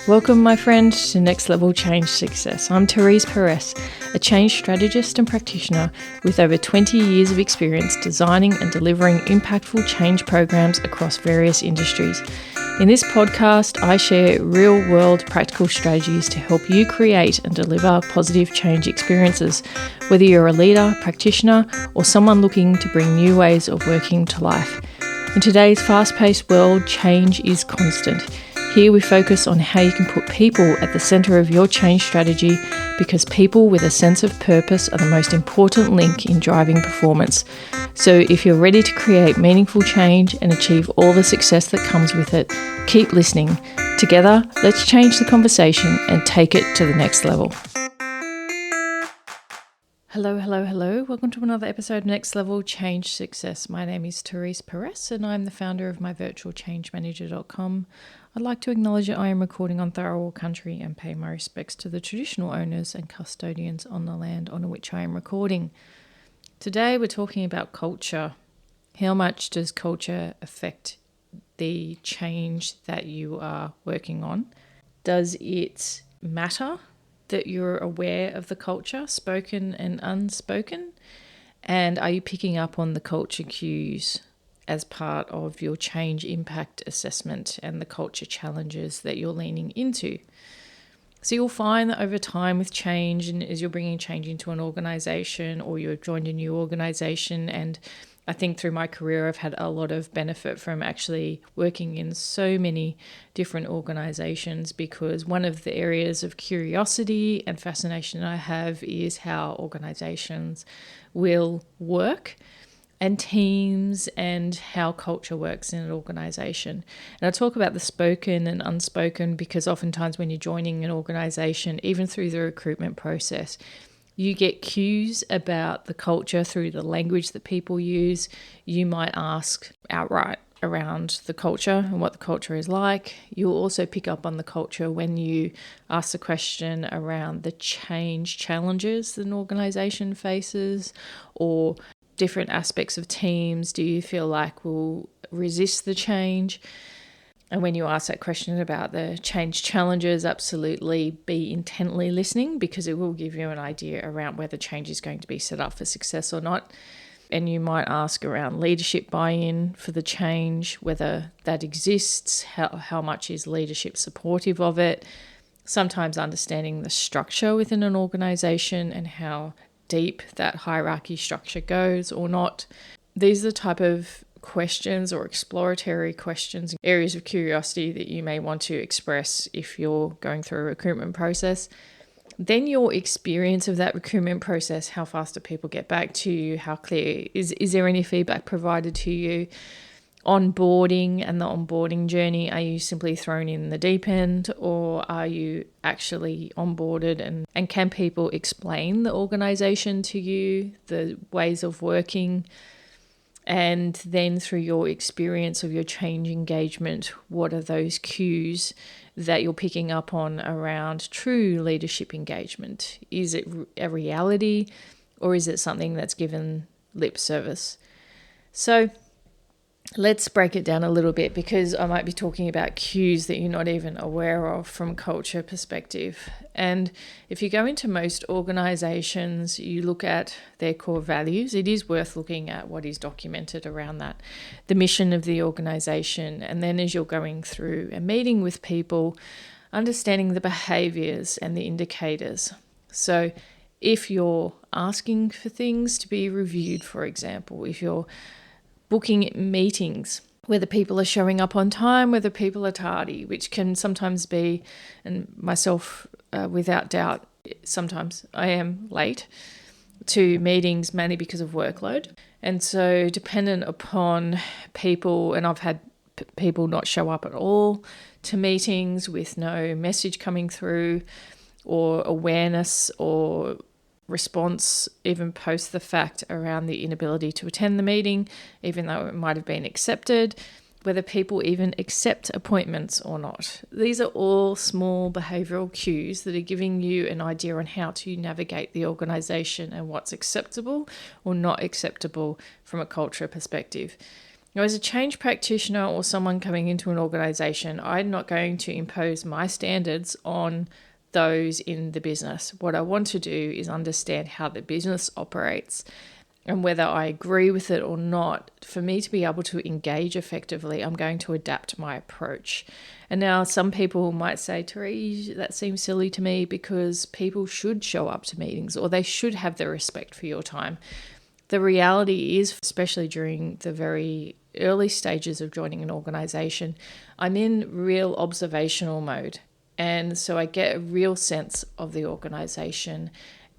Welcome, my friend, to Next Level Change Success. I'm Therese, a change strategist and practitioner with over 20 years of experience designing and delivering impactful change programs across various industries. In this podcast, I share real-world practical strategies to help you create and deliver positive change experiences, whether you're a leader, practitioner, or someone looking to bring new ways of working to life. In today's fast-paced world, change is constant. Here we focus on how you can put people at the centre of your change strategy, because people with a sense of purpose are the most important link in driving performance. So if you're ready to create meaningful change and achieve all the success that comes with it, keep listening. Together, let's change the conversation and take it to the next level. Hello. Welcome to another episode of Next Level Change Success. My name is Therese, and I'm the founder of myvirtualchangemanager.com. I'd like to acknowledge that I am recording on Therese country and pay my respects to the traditional owners and custodians on the land on which I am recording. Today we're talking about culture. How much does culture affect the change that you are working on? Does it matter that you're aware of the culture, spoken and unspoken? And are you picking up on the culture cues as part of your change impact assessment and the culture challenges that you're leaning into? So you'll find that over time with change, and as you're bringing change into an organization or you've joined a new organization, and I think through my career I've had a lot of benefit from actually working in so many different organizations, because one of the areas of curiosity and fascination I have is how organizations will work and teams and how culture works in an organization. And I talk about the spoken and unspoken because oftentimes when you're joining an organization, even through the recruitment process, you get cues about the culture through the language that people use. You might ask outright around the culture and what the culture is like. You'll also pick up on the culture when you ask the question around the change challenges that an organization faces, or different aspects of teams do you feel like will resist the change. And when you ask that question about the change challenges, absolutely be intently listening, because it will give you an idea around whether change is going to be set up for success or not. And you might ask around leadership buy-in for the change, whether that exists, how much is leadership supportive of it. Sometimes understanding the structure within an organization and how deep that hierarchy structure goes or not. These are the type of questions or exploratory questions, areas of curiosity that you may want to express if you're going through a recruitment process. Then your experience of that recruitment process, how fast do people get back to you? How clear? Is there any feedback provided to you? Onboarding and the onboarding journey, are you simply thrown in the deep end, or are you actually onboarded, and can people explain the organization to you, the ways of working? And then through your experience of your change engagement, what are those cues that you're picking up on around true leadership engagement? Is it a reality, or is it something that's given lip service? So let's break it down a little bit, because I might be talking about cues that you're not even aware of from a culture perspective. And if you go into most organizations, you look at their core values, it is worth looking at what is documented around that, the mission of the organization. And then as you're going through a meeting with people, understanding the behaviors and the indicators. So if you're asking for things to be reviewed, for example, if you're booking meetings, whether people are showing up on time, whether people are tardy, which can sometimes be, and myself without doubt, sometimes I am late to meetings mainly because of workload. And so dependent upon people, and I've had people not show up at all to meetings with no message coming through or awareness or response, even post the fact, around the inability to attend the meeting, even though it might have been accepted, whether people even accept appointments or not. These are all small behavioural cues that are giving you an idea on how to navigate the organisation and what's acceptable or not acceptable from a culture perspective. Now, as a change practitioner or someone coming into an organization, I'm not going to impose my standards on those in the business. What I want to do is understand how the business operates, and whether I agree with it or not. For me to be able to engage effectively, I'm going to adapt my approach. And now some people might say, Therese, that seems silly to me, because people should show up to meetings, or they should have the respect for your time. The reality is, especially during the very early stages of joining an organization, I'm in real observational mode. And so I get a real sense of the organization,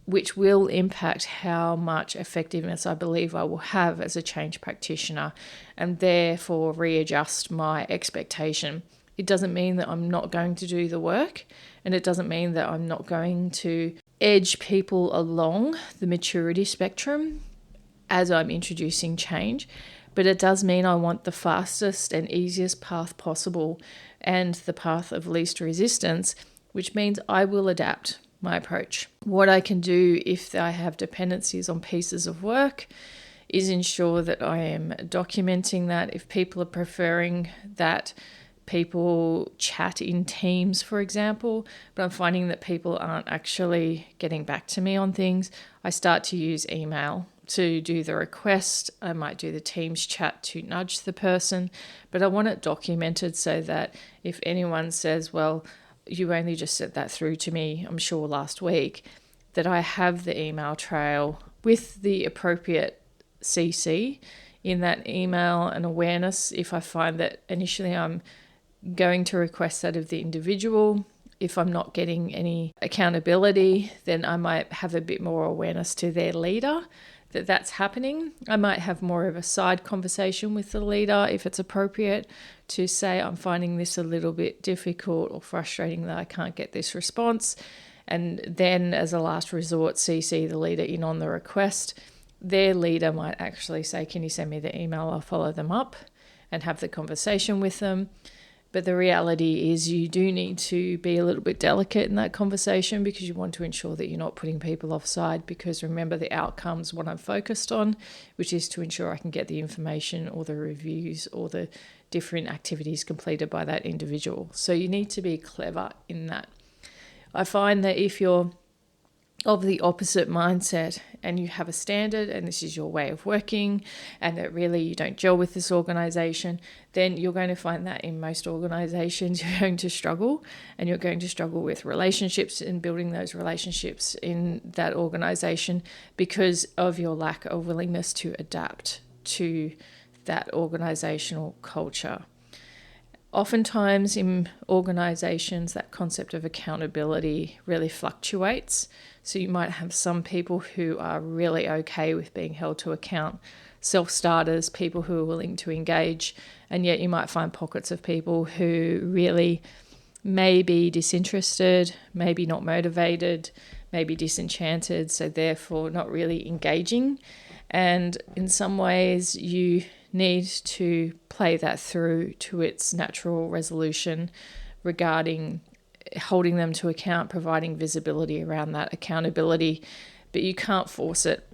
which will impact how much effectiveness I believe I will have as a change practitioner, and therefore readjust my expectation. It doesn't mean that I'm not going to do the work, and it doesn't mean that I'm not going to edge people along the maturity spectrum as I'm introducing change. But it does mean I want the fastest and easiest path possible, and the path of least resistance, which means I will adapt my approach. What I can do if I have dependencies on pieces of work is ensure that I am documenting that. If people are preferring that people chat in teams, for example, but I'm finding that people aren't actually getting back to me on things, I start to use email to do the request. I might do the Teams chat to nudge the person, but I want it documented so that if anyone says, well, you only just sent that through to me, I'm sure last week, that I have the email trail with the appropriate CC in that email and awareness. If I find that initially I'm going to request that of the individual, if I'm not getting any accountability, then I might have a bit more awareness to their leader that that's happening. I might have more of a side conversation with the leader if it's appropriate to say, I'm finding this a little bit difficult or frustrating that I can't get this response. And then as a last resort, CC the leader in on the request. Their leader might actually say, can you send me the email? I'll follow them up and have the conversation with them. But the reality is you do need to be a little bit delicate in that conversation, because you want to ensure that you're not putting people offside, because remember, the outcome's what I'm focused on, which is to ensure I can get the information or the reviews or the different activities completed by that individual. So you need to be clever in that. I find that if you're of the opposite mindset and you have a standard and this is your way of working and that really you don't gel with this organization, then you're going to find that in most organizations you're going to struggle, and you're going to struggle with relationships and building those relationships in that organization because of your lack of willingness to adapt to that organizational culture. Oftentimes in organizations, that concept of accountability really fluctuates. So you might have some people who are really okay with being held to account, self-starters, people who are willing to engage, and yet you might find pockets of people who really may be disinterested, maybe not motivated, maybe disenchanted, so therefore not really engaging. And in some ways you need to play that through to its natural resolution regarding holding them to account, providing visibility around that accountability, but you can't force it.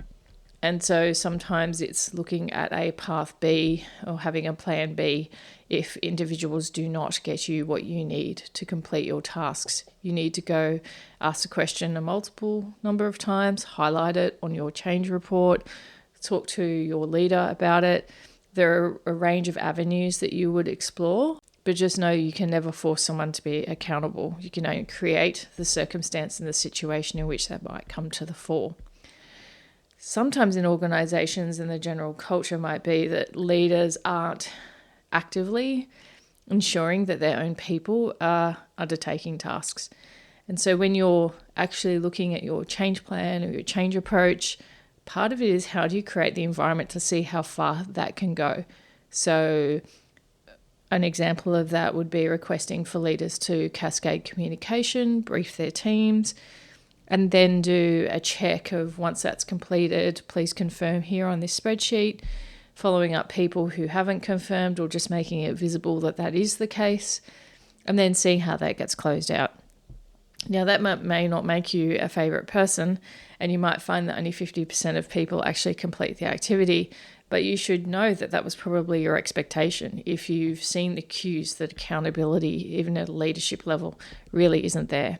And so sometimes it's looking at a path B or having a plan B if individuals do not get you what you need to complete your tasks. You need to go ask a question a multiple number of times, highlight it on your change report, talk to your leader about it. There are a range of avenues that you would explore, but just know you can never force someone to be accountable. You can only create the circumstance and the situation in which that might come to the fore. Sometimes in organizations, and the general culture might be that leaders aren't actively ensuring that their own people are undertaking tasks. And so when you're actually looking at your change plan or your change approach, part of it is how do you create the environment to see how far that can go. So an example of that would be requesting for leaders to cascade communication, brief their teams, and then do a check of once that's completed, please confirm here on this spreadsheet, following up people who haven't confirmed or just making it visible that that is the case, and then seeing how that gets closed out. Now, that may not make you a favourite person, and you might find that only 50% of people actually complete the activity, But you should know that that was probably your expectation if you've seen the cues that accountability, even at a leadership level, really isn't there.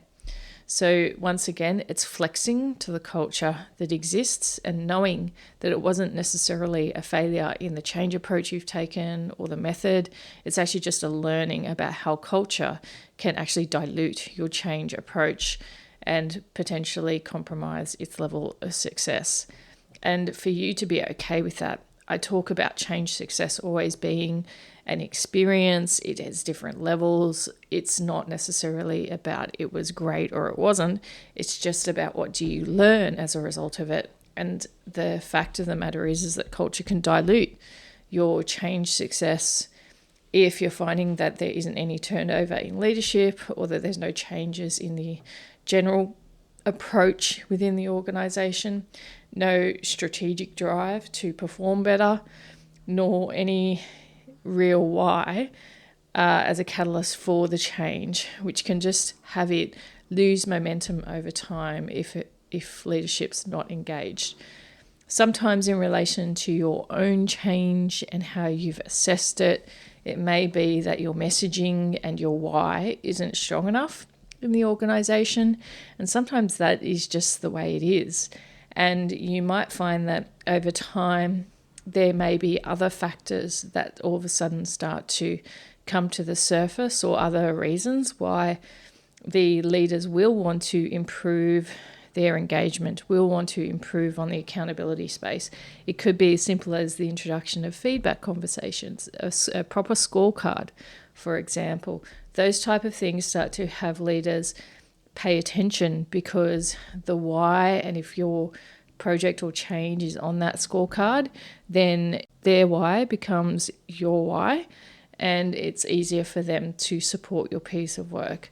So once again, it's flexing to the culture that exists and knowing that it wasn't necessarily a failure in the change approach you've taken or the method. It's actually just a learning about how culture can actually dilute your change approach and potentially compromise its level of success. And for you to be okay with that, I talk about change success always being an experience. It has different levels. It's not necessarily about it was great or it wasn't. It's just about what do you learn as a result of it. And the fact of the matter is that culture can dilute your change success if you're finding that there isn't any turnover in leadership or that there's no changes in the general approach within the organisation, no strategic drive to perform better, nor any real why as a catalyst for the change, which can just have it lose momentum over time if leadership's not engaged. Sometimes in relation to your own change and how you've assessed it, it may be that your messaging and your why isn't strong enough in the organisation, and sometimes that is just the way it is. And you might find that over time there may be other factors that all of a sudden start to come to the surface, or other reasons why the leaders will want to improve their engagement, will want to improve on the accountability space. It could be as simple as the introduction of feedback conversations, a proper scorecard, for example. Those type of things start to have leaders pay attention, because the why, and if your project or change is on that scorecard, then their why becomes your why, and it's easier for them to support your piece of work.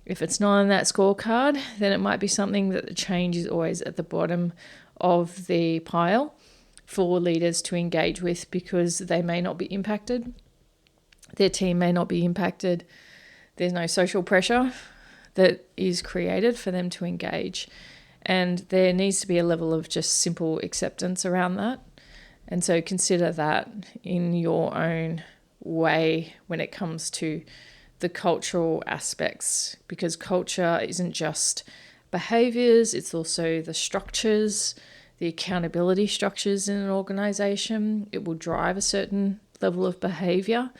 If it's not on that scorecard, then it might be something that the change is always at the bottom of the pile for leaders to engage with, because they may not be impacted, their team may not be impacted, there's no social pressure that is created for them to engage. And there needs to be a level of just simple acceptance around that. And so consider that in your own way when it comes to the cultural aspects, because culture isn't just behaviours, it's also the structures, the accountability structures in an organisation. It will drive a certain level of behaviour.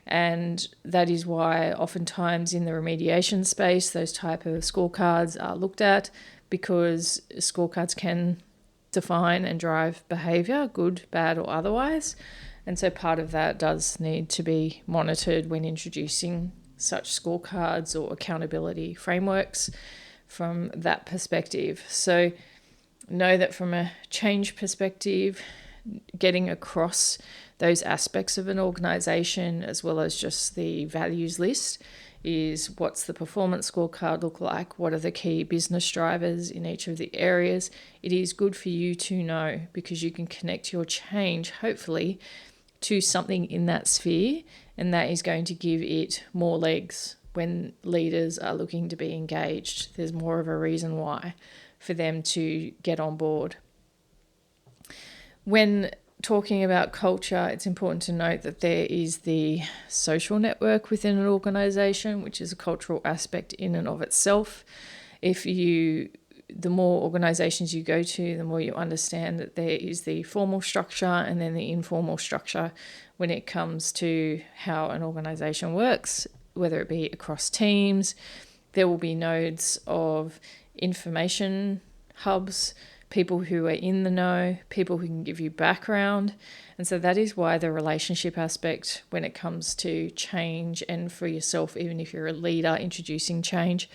And that is why oftentimes in the remediation space, those type of scorecards are looked at, because scorecards can define and drive behaviour, good, bad, or otherwise. And so part of that does need to be monitored when introducing such scorecards or accountability frameworks from that perspective. So know that from a change perspective, getting across those aspects of an organisation, as well as just the values list, is what's the performance scorecard look like? What are the key business drivers in each of the areas? It is good for you to know, because you can connect your change, hopefully, to something in that sphere, and that is going to give it more legs when leaders are looking to be engaged. There's more of a reason why for them to get on board. When talking about culture, it's important to note that there is the social network within an organisation, which is a cultural aspect in and of itself. The more organisations you go to, the more you understand that there is the formal structure and then the informal structure when it comes to how an organisation works, whether it be across teams. There will be nodes of information hubs, people who are in the know, people who can give you background. And so that is why the relationship aspect when it comes to change, and for yourself, even if you're a leader introducing change,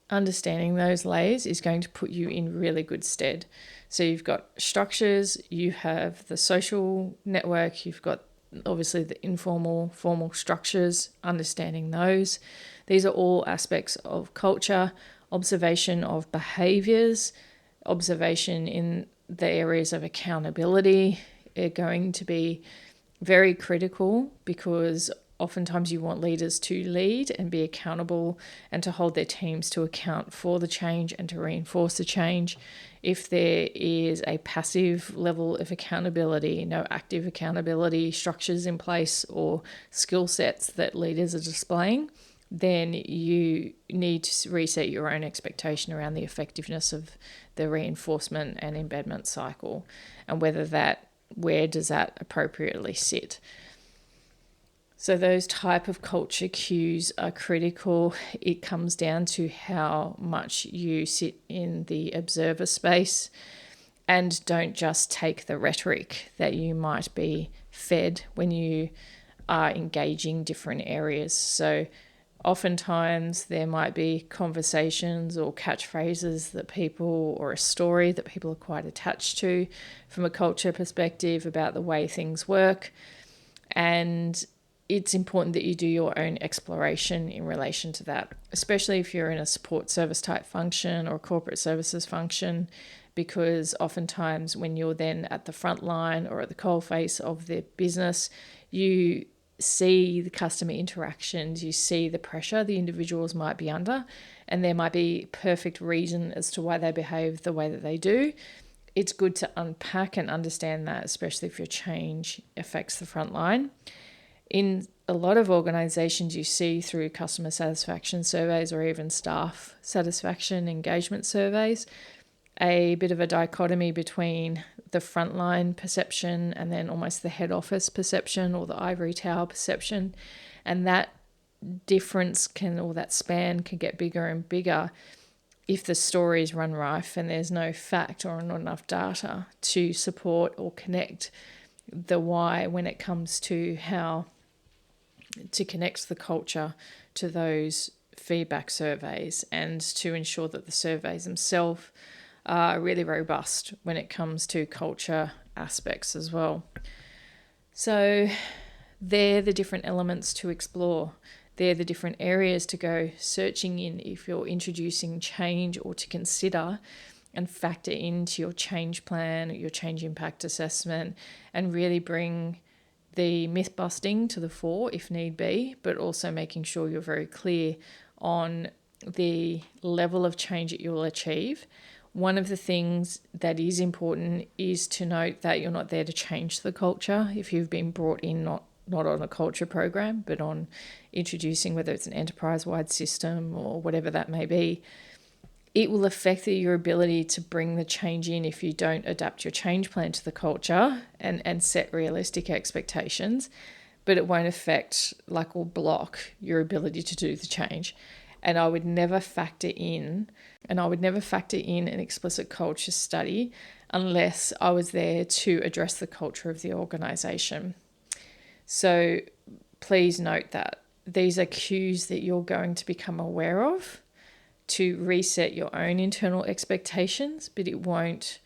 understanding those layers is going to put you in really good stead. So you've got structures, you have the social network, you've got obviously the informal, formal structures, understanding those. These are all aspects of culture, observation of behaviours, observation in the areas of accountability are going to be very critical, because oftentimes you want leaders to lead and be accountable and to hold their teams to account for the change and to reinforce the change. If there is a passive level of accountability, no active accountability structures in place or skill sets that leaders are displaying, then you need to reset your own expectation around the effectiveness of the reinforcement and embedment cycle, and where does that appropriately sit. So those type of culture cues are critical. It comes down to how much you sit in the observer space and don't just take the rhetoric that you might be fed when you are engaging different areas. So oftentimes there might be conversations or catchphrases that people, or a story that people are quite attached to from a culture perspective about the way things work. And it's important that you do your own exploration in relation to that, especially if you're in a support service type function or a corporate services function, because oftentimes when you're then at the front line or at the coalface of the business, you see the customer interactions, you see the pressure the individuals might be under, and there might be perfect reason as to why they behave the way that they do. It's good to unpack and understand that, especially if your change affects the front line. In a lot of organizations, you see through customer satisfaction surveys or even staff satisfaction engagement surveys, a bit of a dichotomy between the frontline perception and then almost the head office perception or the ivory tower perception. And that difference that span can get bigger and bigger if the stories run rife and there's no fact or not enough data to support or connect the why when it comes to how to connect the culture to those feedback surveys, and to ensure that the surveys themselves are really robust when it comes to culture aspects as well. So they're the different elements to explore. They're the different areas to go searching in if you're introducing change, or to consider and factor into your change plan, your change impact assessment, and really bring the myth busting to the fore if need be, but also making sure you're very clear on the level of change that you'll achieve. One of the things that is important is to note that you're not there to change the culture. If you've been brought in not on a culture program, but on introducing, whether it's an enterprise-wide system or whatever that may be, it will affect your ability to bring the change in if you don't adapt your change plan to the culture and set realistic expectations, but it won't affect or block your ability to do the change. And I would never factor in an explicit culture study unless I was there to address the culture of the organisation. So please note that these are cues that you're going to become aware of to reset your own internal expectations, but it won't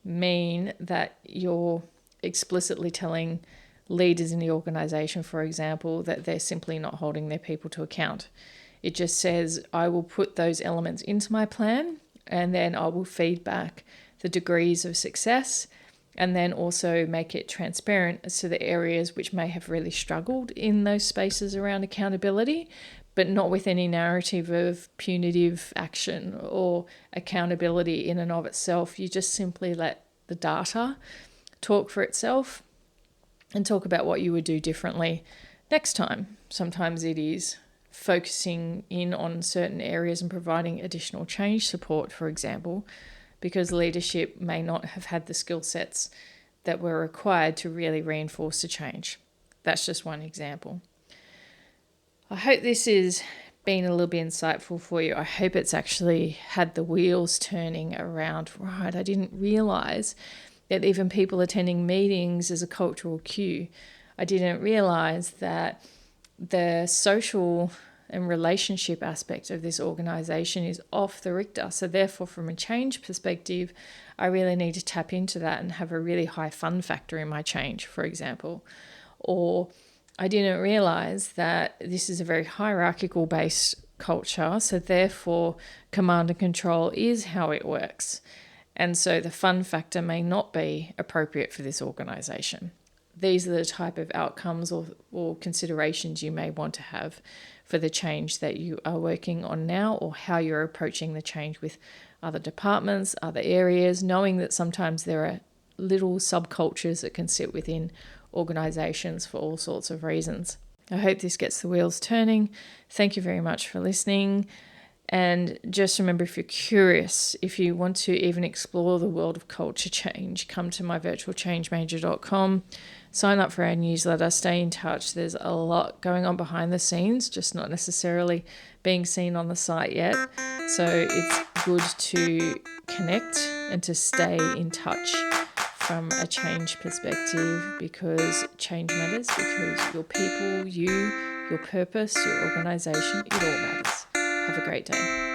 mean that you're explicitly telling leaders in the organisation, for example, that they're simply not holding their people to account. It just says, I will put those elements into my plan, and then I will feed back the degrees of success, and then also make it transparent as to the areas which may have really struggled in those spaces around accountability, but not with any narrative of punitive action or accountability in and of itself. You just simply let the data talk for itself and talk about what you would do differently next time. Sometimes it is focusing in on certain areas and providing additional change support, for example, because leadership may not have had the skill sets that were required to really reinforce the change. That's just one example. I hope this has been a little bit insightful for you. I hope it's actually had the wheels turning around. Right, I didn't realise that even people attending meetings is a cultural cue. I didn't realise that the social and relationship aspect of this organisation is off the Richter. So therefore, from a change perspective, I really need to tap into that and have a really high fun factor in my change, for example. Or I didn't realise that this is a very hierarchical based culture, so therefore command and control is how it works. And so the fun factor may not be appropriate for this organisation. these are the type of outcomes or considerations you may want to have for the change that you are working on now, or how you're approaching the change with other departments, other areas, knowing that sometimes there are little subcultures that can sit within organisations for all sorts of reasons. I hope this gets the wheels turning. Thank you very much for listening. And just remember, if you're curious, if you want to even explore the world of culture change, come to my virtualchangemanager.com, sign up for our newsletter, stay in touch. There's a lot going on behind the scenes, just not necessarily being seen on the site yet. So it's good to connect and to stay in touch from a change perspective, because change matters, because your people, you, your purpose, your organisation, it all matters. Have a great day.